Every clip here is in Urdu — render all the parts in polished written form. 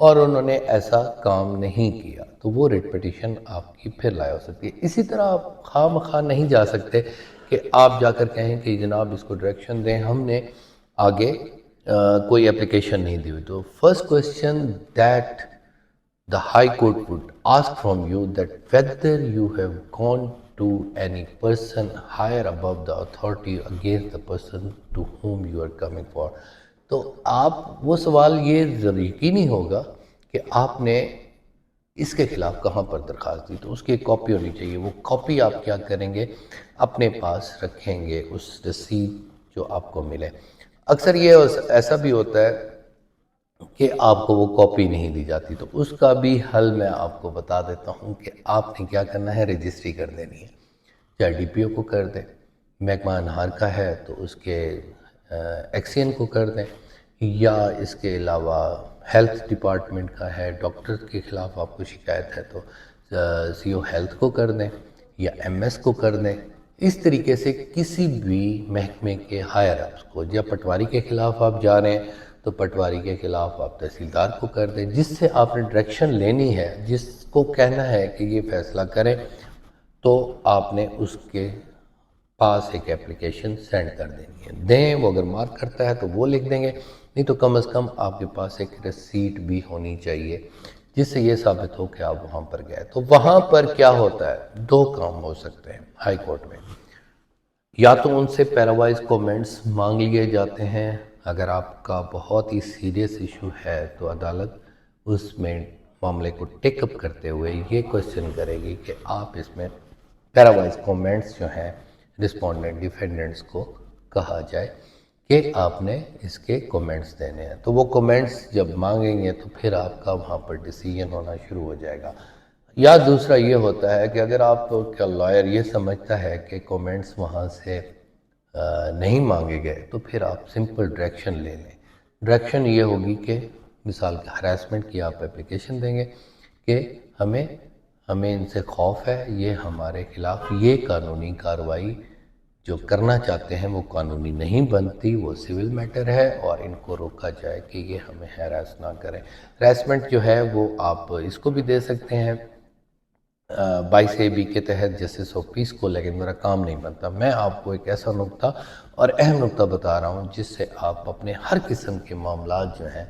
اور انہوں نے ایسا کام نہیں کیا، تو وہ ریٹ پٹیشن آپ کی پھر لائے ہو سکتی ہے۔ اسی طرح آپ خواہ مخواہ نہیں جا سکتے کہ آپ جا کر کہیں کہ جناب اس کو ڈائریکشن دیں، ہم نے آگے کوئی اپلیکیشن نہیں دی ہوئی۔ تو first question that the High Court would ask from you that whether you have gone to any person higher above the authority against the person to whom you are coming for. تو آپ وہ سوال یہ یقینی ہوگا کہ آپ نے اس کے خلاف کہاں پر درخواست دی، تو اس کی ایک کاپی ہونی چاہیے۔ وہ کاپی آپ کیا کریں گے، اپنے پاس رکھیں گے، اس رسید جو آپ کو ملے۔ اکثر یہ ایسا بھی ہوتا ہے کہ آپ کو وہ کاپی نہیں دی جاتی، تو اس کا بھی حل میں آپ کو بتا دیتا ہوں کہ آپ نے کیا کرنا ہے، رجسٹری کر دینی ہے۔ چاہے ڈی پی او کو کر دیں، محکمہ انہار کا ہے تو اس کے ایکسین کو کر دیں، یا اس کے علاوہ ہیلتھ ڈپارٹمنٹ کا ہے، ڈاکٹر کے خلاف آپ کو شکایت ہے تو سی او ہیلتھ کو کر دیں یا ایم ایس کو کر دیں۔ اس طریقے سے کسی بھی محکمے کے ہائر اپس کو، یا پٹواری کے خلاف آپ جا رہے ہیں تو پٹواری کے خلاف آپ تحصیلدار کو کر دیں، جس سے آپ نے ڈائریکشن لینی ہے، جس کو کہنا ہے کہ یہ فیصلہ کریں، تو آپ نے اس کے پاس ایک اپلیکیشن سینڈ کر دینی ہے۔ دیں، وہ اگر مارک کرتا ہے تو وہ لکھ دیں گے، نہیں تو کم از کم آپ کے پاس ایک رسیٹ بھی ہونی چاہیے جس سے یہ ثابت ہو کہ آپ وہاں پر گئے۔ تو وہاں پر کیا ہوتا ہے، دو کام ہو سکتے ہیں ہائی کورٹ میں، یا تو ان سے پیراوائز کومنٹس مانگ لیے جاتے ہیں۔ اگر آپ کا بہت ہی سیریس ایشو ہے تو عدالت اس میں معاملے کو ٹیک اپ کرتے ہوئے یہ کوسچن کرے گی کہ آپ اس میں پیراوائز کومنٹس جو ہیں رسپونڈنٹ ڈیفینڈنٹس کو کہا جائے کہ آپ نے اس کے کومنٹس دینے ہیں۔ تو وہ کومنٹس جب مانگیں گے تو پھر آپ کا وہاں پر ڈیسیجن ہونا شروع ہو جائے گا۔ یا دوسرا یہ ہوتا ہے کہ اگر آپ کا لائر یہ سمجھتا ہے کہ کومنٹس وہاں سے نہیں مانگے گئے تو پھر آپ سمپل ڈائریکشن لے لیں۔ ڈائریکشن یہ ہوگی کہ مثال کے ہراسمنٹ کی آپ اپلیکیشن دیں گے کہ ہمیں ان سے خوف ہے، یہ ہمارے خلاف یہ قانونی کارروائی جو کرنا چاہتے ہیں وہ قانونی نہیں بنتی، وہ سول میٹر ہے، اور ان کو روکا جائے کہ یہ ہمیں ہراس نہ کریں۔ ہراسمنٹ جو ہے وہ آپ اس کو بھی دے سکتے ہیں 22A کے تحت جسٹس آف پیس کو، لیکن میرا کام نہیں بنتا۔ میں آپ کو ایک ایسا نقطہ اور اہم نقطہ بتا رہا ہوں جس سے آپ اپنے ہر قسم کے معاملات جو ہیں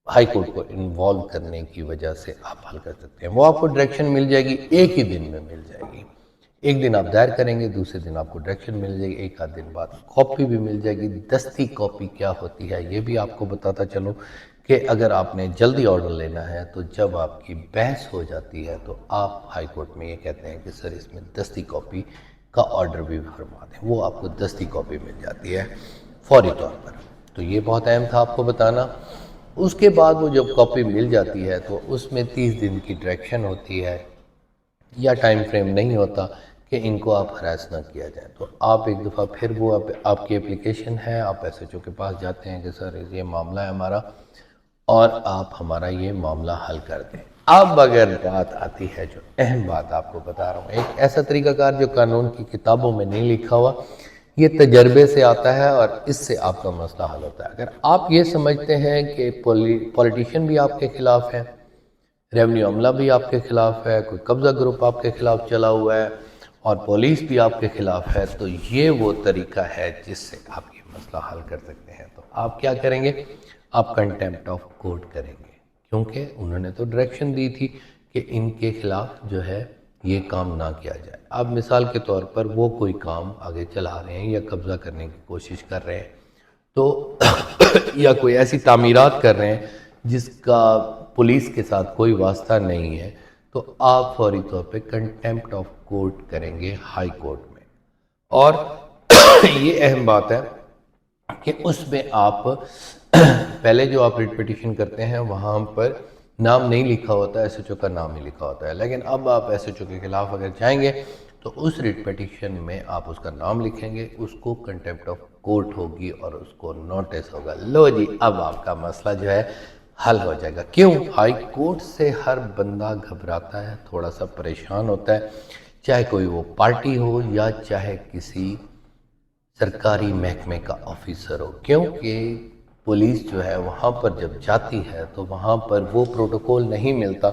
ہائی کورٹ کو انوالو کرنے کی وجہ سے آپ حل کر سکتے ہیں۔ وہ آپ کو ڈائریکشن مل جائے گی، ایک ہی دن میں مل جائے گی۔ ایک دن آپ دائر کریں گے، دوسرے دن آپ کو ڈائریکشن مل جائے گی، ایک آدھ دن بعد کاپی بھی مل جائے گی۔ دستی کاپی کیا ہوتی ہے یہ بھی آپ کو بتاتا چلوں کہ اگر آپ نے جلدی آرڈر لینا ہے تو جب آپ کی بحث ہو جاتی ہے تو آپ ہائی کورٹ میں یہ کہتے ہیں کہ سر اس میں دستی کاپی کا آرڈر بھی فرما دیں، وہ آپ کو دستی کاپی مل جاتی ہے فوری طور پر۔ تو یہ بہت اہم تھا آپ کو بتانا۔ اس کے بعد وہ جب کاپی مل جاتی ہے تو اس میں 30 دن کی ڈائریکشن ہوتی ہے، یا ٹائم فریم نہیں ہوتا کہ ان کو آپ ہراس نہ کیا جائے۔ تو آپ ایک دفعہ پھر وہ آپ کی اپلیکیشن ہے، آپ ایس ایچ او کے پاس جاتے ہیں کہ سر یہ معاملہ ہے ہمارا اور آپ ہمارا یہ معاملہ حل کر دیں۔ اب اگر بات آتی ہے جو اہم بات آپ کو بتا رہا ہوں، ایک ایسا طریقہ کار جو قانون کی کتابوں میں نہیں لکھا ہوا، یہ تجربے سے آتا ہے اور اس سے آپ کا مسئلہ حل ہوتا ہے۔ اگر آپ یہ سمجھتے ہیں کہ پولیٹیشین بھی آپ کے خلاف ہے، ریونیو عملہ بھی آپ کے خلاف ہے، کوئی قبضہ گروپ آپ کے خلاف چلا ہوا ہے اور پولیس بھی آپ کے خلاف ہے، تو یہ وہ طریقہ ہے جس سے آپ یہ مسئلہ حل کر سکتے ہیں۔ تو آپ کیا کریں گے، آپ کنٹیمپٹ آف کورٹ کریں گے، کیونکہ انہوں نے تو ڈائریکشن دی تھی کہ ان کے خلاف جو ہے یہ کام نہ کیا جائے۔ اب مثال کے طور پر وہ کوئی کام آگے چلا رہے ہیں یا قبضہ کرنے کی کوشش کر رہے ہیں تو یا کوئی ایسی تعمیرات کر رہے ہیں جس کا پولیس کے ساتھ کوئی واسطہ نہیں ہے، تو آپ فوری طور پہ کنٹیمپٹ آف کورٹ کریں گے ہائی کورٹ میں۔ اور یہ اہم بات ہے کہ اس میں آپ پہلے جو آپ ریٹ پٹیشن کرتے ہیں وہاں پر نام نہیں لکھا ہوتا، ایس ایچ او کا نام ہی لکھا ہوتا ہے، لیکن اب آپ ایس ایچ او کے خلاف اگر جائیں گے تو اس ریٹ پٹیشن میں آپ اس کا نام لکھیں گے، اس کو کنٹیمپٹ آف کورٹ ہوگی اور اس کو نوٹس ہوگا۔ لو جی، اب آپ کا مسئلہ جو ہے حل ہو جائے گا۔ کیوں؟ ہائی کورٹ سے ہر بندہ گھبراتا ہے، تھوڑا سا پریشان ہوتا ہے، چاہے کوئی وہ پارٹی ہو یا چاہے کسی سرکاری محکمے کا آفیسر ہو، کیونکہ پولیس جو ہے وہاں پر جب جاتی ہے تو وہاں پر وہ پروٹوکول نہیں ملتا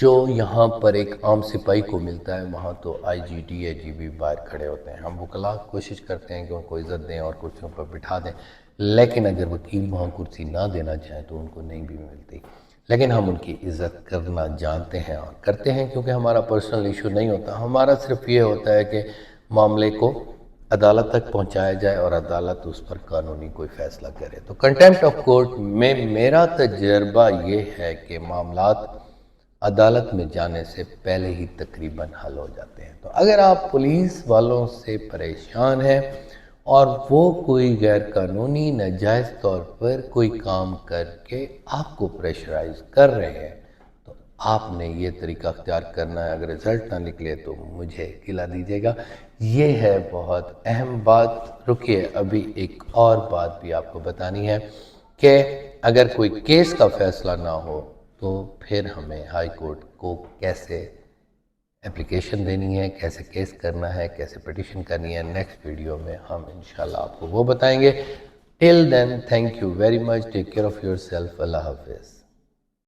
جو یہاں پر ایک عام سپاہی کو ملتا ہے. وہاں تو آئی جی ڈی اے جی بھی باہر کھڑے ہوتے ہیں. ہم وکلا کوشش کرتے ہیں کہ ان کو عزت دیں اور کرسیوں پر بٹھا دیں، لیکن اگر وکیل وہاں کرسی نہ دینا چاہیں تو ان کو نہیں بھی ملتی. لیکن ہم ان کی عزت کرنا جانتے ہیں اور کرتے ہیں، کیونکہ ہمارا پرسنل ایشو نہیں ہوتا. ہمارا صرف یہ ہوتا ہے کہ معاملے کو عدالت تک پہنچایا جائے اور عدالت اس پر قانونی کوئی فیصلہ کرے. تو کنٹیمپٹ آف کورٹ میں میرا تجربہ یہ ہے کہ معاملات عدالت میں جانے سے پہلے ہی تقریباً حل ہو جاتے ہیں. تو اگر آپ پولیس والوں سے پریشان ہیں اور وہ کوئی غیر قانونی ناجائز طور پر کوئی کام کر کے آپ کو پریشرائز کر رہے ہیں تو آپ نے یہ طریقہ اختیار کرنا ہے. اگر رزلٹ نہ نکلے تو مجھے کھلا دیجیے گا. یہ ہے بہت اہم بات. رکیے، ابھی ایک اور بات بھی آپ کو بتانی ہے کہ اگر کوئی کیس کا فیصلہ نہ ہو تو پھر ہمیں ہائی کورٹ کو کیسے اپلیکیشن دینی ہے، کیسے کیس کرنا ہے، کیسے پٹیشن کرنی ہے. نیکسٹ ویڈیو میں ہم انشاءاللہ آپ کو وہ بتائیں گے. Till then, thank you very much. Take care of yourself. اللہ حافظ.